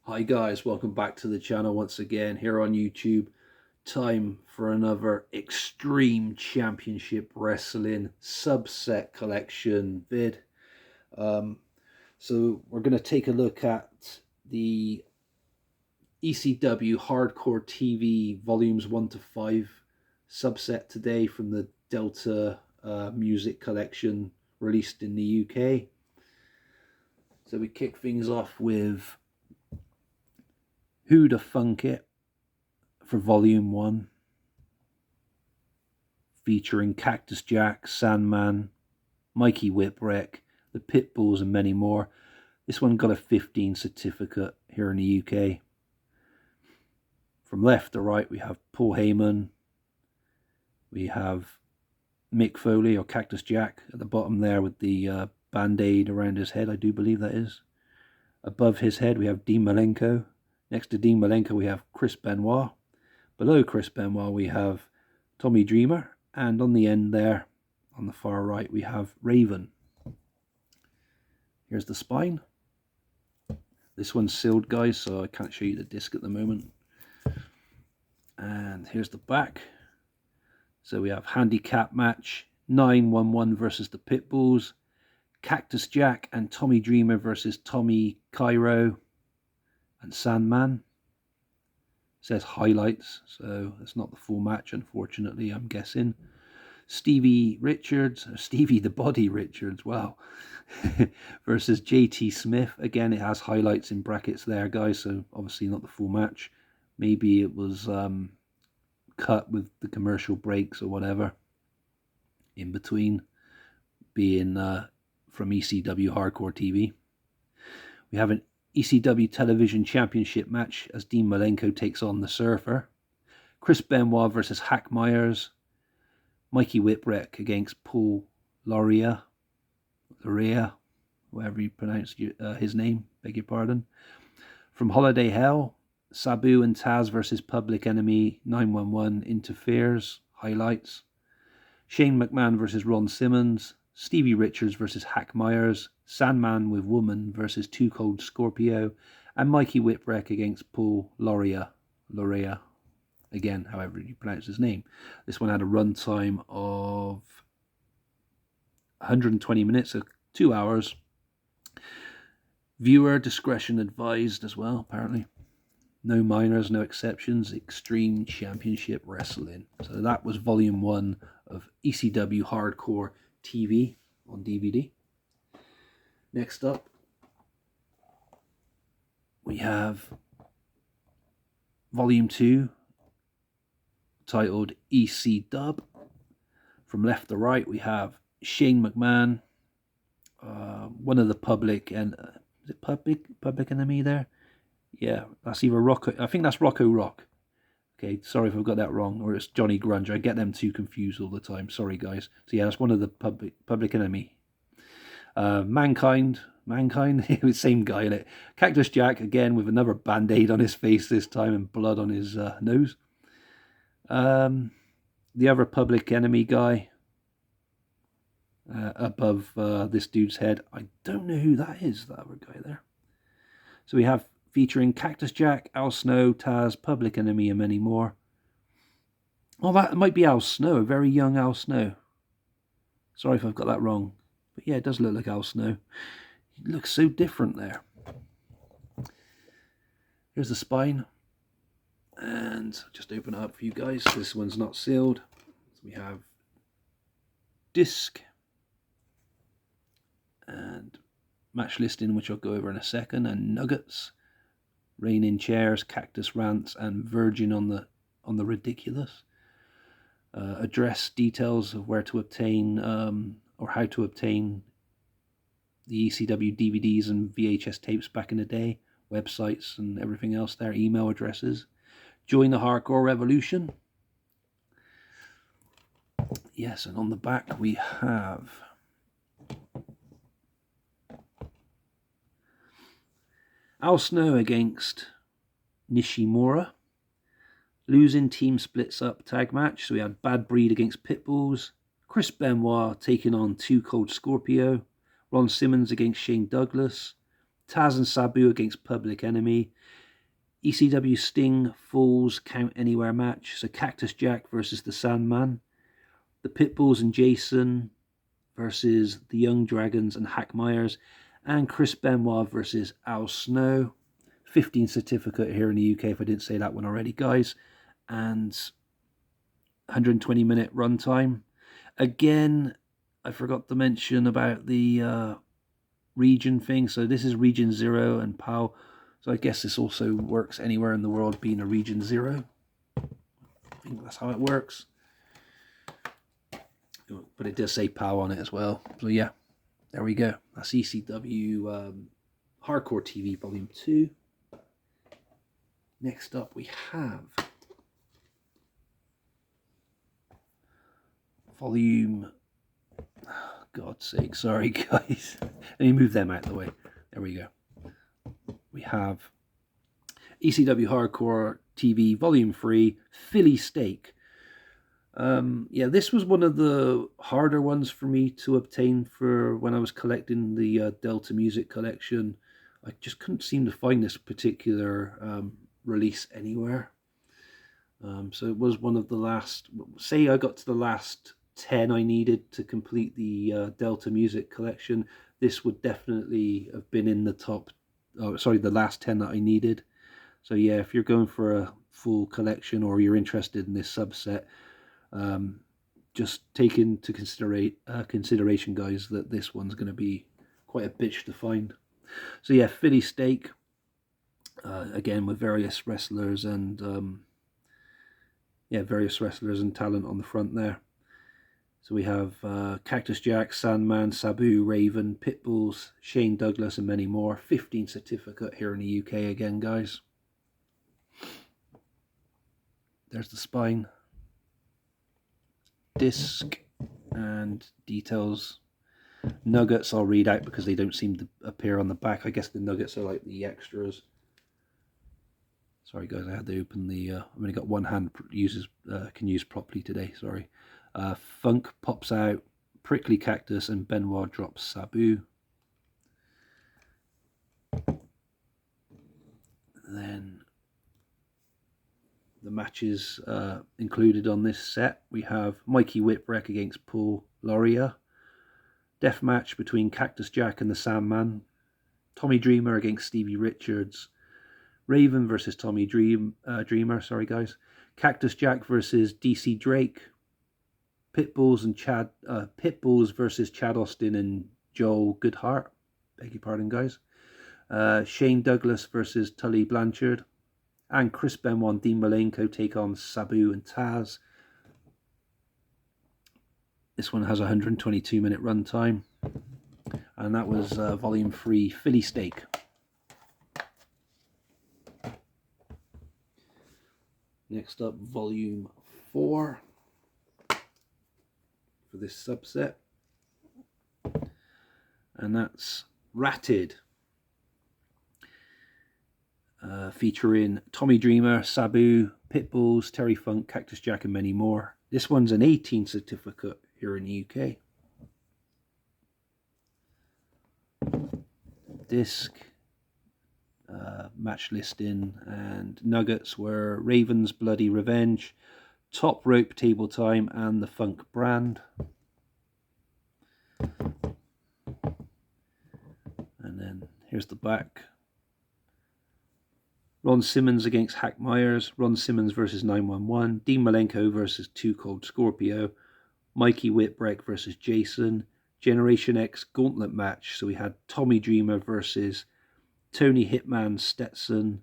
Hi guys, welcome back to the channel once again here on YouTube. Time for another Extreme Championship Wrestling subset collection vid. So we're going to take a look at the ECW Hardcore TV Volumes 1 to 5 subset today from the Delta Music Collection released in the UK. So we kick things off with Who Da Funk It for Volume 1, featuring Cactus Jack, Sandman, Mikey Whipwreck, the Pitbulls and many more. This one got a 15 certificate here in the UK. From left to right we have Paul Heyman, we have Mick Foley or Cactus Jack at the bottom there with the band-aid around his head, I do believe that is. Above his head we have Dean Malenko. Next to Dean Malenko we have Chris Benoit. Below Chris Benoit we have Tommy Dreamer. And on the end there, on the far right, we have Raven. Here's the spine. This one's sealed, guys, so I can't show you the disc at the moment. And here's the back. So we have handicap match, 911 versus the Pitbulls, Cactus Jack and Tommy Dreamer versus Tommy Cairo and Sandman. It says highlights, so it's not the full match, unfortunately, I'm guessing. Stevie the Body Richards, wow, versus JT Smith. Again, it has highlights in brackets there, guys, so obviously not the full match. Maybe it was cut with the commercial breaks or whatever in between, being from ECW Hardcore TV. We have an ECW Television Championship match as Dean Malenko takes on the Surfer. Chris Benoit versus Hack Myers. Mikey Whipwreck against Paul Loria, whatever you pronounce his name, beg your pardon. From Holiday Hell, Sabu and Taz versus Public Enemy, 911 interferes, highlights. Shane McMahon versus Ron Simmons. Stevie Richards versus Hack Myers. Sandman with Woman versus Too Cold Scorpio. And Mikey Whipwreck against Paul Loria. Again, however you pronounce his name. This one had a runtime of 120 minutes, so 2 hours. Viewer discretion advised as well, apparently. No minors, no exceptions. Extreme Championship Wrestling. So that was Volume 1 of ECW Hardcore TV on DVD. Next up, we have Volume 2, titled EC Dub. From left to right, we have Shane McMahon, one of the Public, and is it Public Enemy there? Yeah, that's either Rocco. I think that's Rocco Rock. Okay, sorry if I've got that wrong, or it's Johnny Grunge. I get them two confused all the time. Sorry, guys. So yeah, that's one of the Public Enemy. Mankind, same guy in it. Cactus Jack again with another band-aid on his face this time and blood on his nose. The other Public Enemy guy above this dude's head. I don't know who that is, that other guy there. So we have featuring Cactus Jack, Al Snow, Taz, Public Enemy, and many more. Oh, that might be Al Snow, a very young Al Snow. Sorry if I've got that wrong. But yeah, it does look like Al Snow. He looks so different there. Here's the spine. And just open it up for you guys. This one's not sealed. So we have disc and match listing, which I'll go over in a second, and nuggets, rain in chairs, cactus rants, and virgin on the ridiculous. Address details of where to obtain or how to obtain the ECW DVDs and VHS tapes back in the day, websites and everything else there, email addresses. Join the Hardcore Revolution. Yes, and on the back we have Al Snow against Nishimura. Losing team splits up tag match. So we had Bad Breed against Pitbulls. Chris Benoit taking on Too Cold Scorpio. Ron Simmons against Shane Douglas. Taz and Sabu against Public Enemy. ECW Sting Falls Count Anywhere match. So Cactus Jack versus the Sandman. The Pitbulls and Jason versus the Young Dragons and Hack Myers. And Chris Benoit versus Al Snow. 15 certificate here in the UK, if I didn't say that one already, guys. And 120-minute runtime. Again, I forgot to mention about the region thing. So this is Region 0 and PAL. So I guess this also works anywhere in the world being a Region 0. I think that's how it works. But it does say PAL on it as well. So yeah, there we go. That's ECW Hardcore TV Volume 2. Next up we have Volume... God's sake, sorry guys. Let me move them out of the way. There we go. We have ECW Hardcore TV Volume 3, Philly Steak. Yeah, this was one of the harder ones for me to obtain for when I was collecting the Delta Music collection. I just couldn't seem to find this particular release anywhere. So it was one of the last, say I got to the last 10 I needed to complete the Delta Music collection. This would definitely have been in the top, the last 10 that I needed. So yeah, if you're going for a full collection or you're interested in this subset, just take into consideration, guys, that this one's going to be quite a bitch to find. So yeah, Philly Steak, again with various wrestlers and various wrestlers and talent on the front there. So we have Cactus Jack, Sandman, Sabu, Raven, Pitbulls, Shane Douglas, and many more. 15 certificate here in the UK again, guys. There's the spine, disc, and details. Nuggets I'll read out because they don't seem to appear on the back. I guess the nuggets are like the extras. Sorry guys, I had to open the... I've only got one hand can use properly today, sorry. Funk pops out, Prickly Cactus, and Benoit drops Sabu. Then the matches included on this set, we have Mikey Whipwreck against Paul Laurier. Death match between Cactus Jack and the Sandman. Tommy Dreamer against Stevie Richards. Raven versus Tommy Dreamer, sorry guys. Cactus Jack versus DC Drake. Pitbulls versus Chad Austin and Joel Goodhart. Beg your pardon, guys. Shane Douglas versus Tully Blanchard. And Chris Benoit and Dean Malenko take on Sabu and Taz. This one has a 122-minute runtime. And that was Volume 3, Philly Steak. Next up, Volume 4 for this subset. And that's Ratted. Featuring Tommy Dreamer, Sabu, Pitbulls, Terry Funk, Cactus Jack, and many more. This one's an 18 certificate here in the UK. Disc, match listing, and nuggets were Raven's Bloody Revenge, Top Rope Table Time, and the Funk Brand. And then here's the back. Ron Simmons against Hack Myers, Ron Simmons versus 911, Dean Malenko versus Too Cold Scorpio, Mikey Whipwreck versus Jason, Generation X Gauntlet match. So we had Tommy Dreamer versus Tony Hitman Stetson,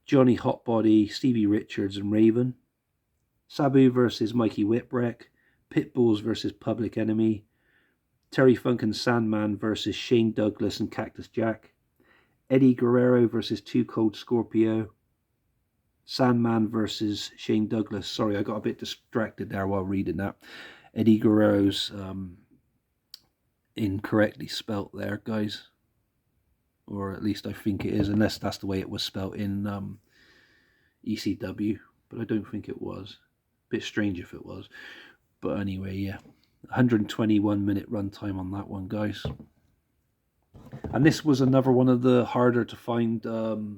Johnny Hotbody, Stevie Richards, and Raven. Sabu versus Mikey Whipwreck, Pitbulls versus Public Enemy, Terry Funk and Sandman versus Shane Douglas and Cactus Jack, Eddie Guerrero versus Too Cold Scorpio, Sandman versus Shane Douglas. Sorry, I got a bit distracted there while reading that. Eddie Guerrero's incorrectly spelt there, guys. Or at least I think it is, unless that's the way it was spelt in ECW. But I don't think it was. Bit strange if it was. But anyway, yeah. 121-minute runtime on that one, guys. And this was another one of the harder to find ECW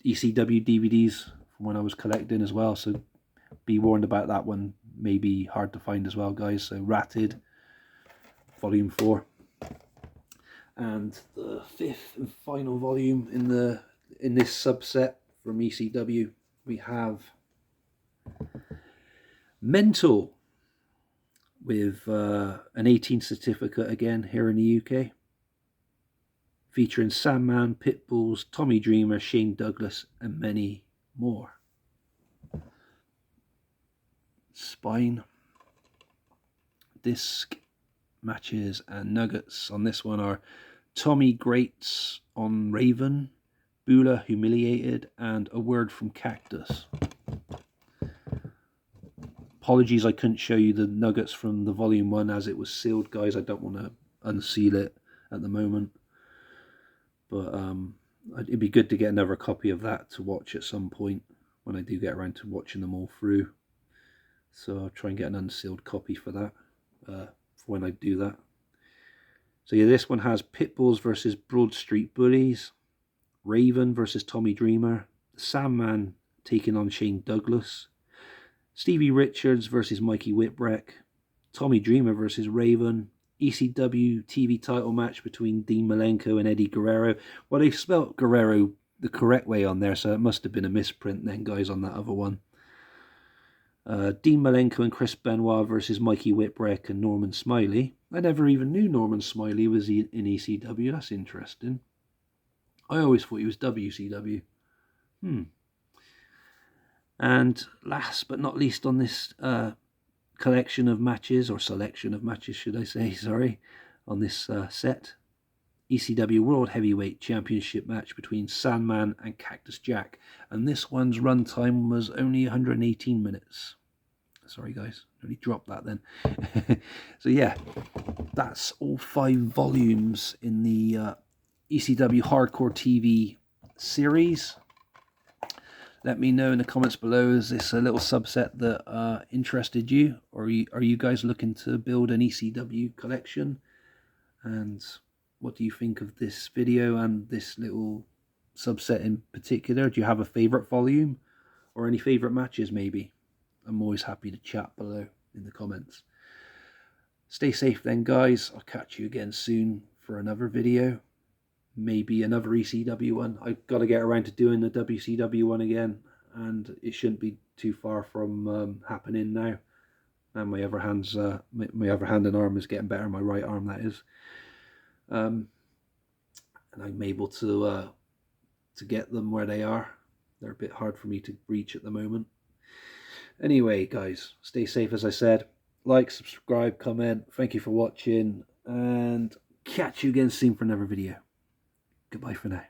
DVDs from when I was collecting as well. So be warned about that one. Maybe hard to find as well, guys. So Ratted, Volume 4. And the fifth and final volume in this subset from ECW, we have Mental, with an 18 certificate again here in the UK, featuring Sandman, Pitbulls, Tommy Dreamer, Shane Douglas, and many more. Spine, disc, matches, and nuggets on this one are Tommy Greats on Raven, Bula Humiliated, and A Word from Cactus. Apologies I couldn't show you the nuggets from the volume 1 as it was sealed, guys. I don't want to unseal it at the moment. But it'd be good to get another copy of that to watch at some point when I do get around to watching them all through. So I'll try and get an unsealed copy for that, for when I do that. So yeah, this one has Pitbulls versus Broad Street Bullies, Raven versus Tommy Dreamer, Sandman taking on Shane Douglas, Stevie Richards versus Mikey Whipwreck, Tommy Dreamer versus Raven, ECW TV title match between Dean Malenko and Eddie Guerrero. Well, they spelt Guerrero the correct way on there, so it must have been a misprint then, guys, on that other one. Dean Malenko and Chris Benoit versus Mikey Whipwreck and Norman Smiley. I never even knew Norman Smiley was in ECW. That's interesting. I always thought he was WCW. And last but not least on this collection of matches, or selection of matches, should I say, sorry, on this set, ECW World Heavyweight Championship match between Sandman and Cactus Jack. And this one's runtime was only 118 minutes. Sorry, guys, really dropped that then. So yeah, that's all 5 volumes in the ECW Hardcore TV series. Let me know in the comments below, is this a little subset that interested you? Or are you guys looking to build an ECW collection? And what do you think of this video and this little subset in particular? Do you have a favourite volume? Or any favourite matches maybe? I'm always happy to chat below in the comments. Stay safe then, guys. I'll catch you again soon for another video. Maybe another ECW one. I've got to get around to doing the WCW one again, and it shouldn't be too far from happening now. And my other hand and arm is getting better. My right arm, that is. And I'm able to get them where they are. They're a bit hard for me to reach at the moment. Anyway, guys, stay safe as I said. Like, subscribe, comment. Thank you for watching, and catch you again soon for another video. Goodbye for now.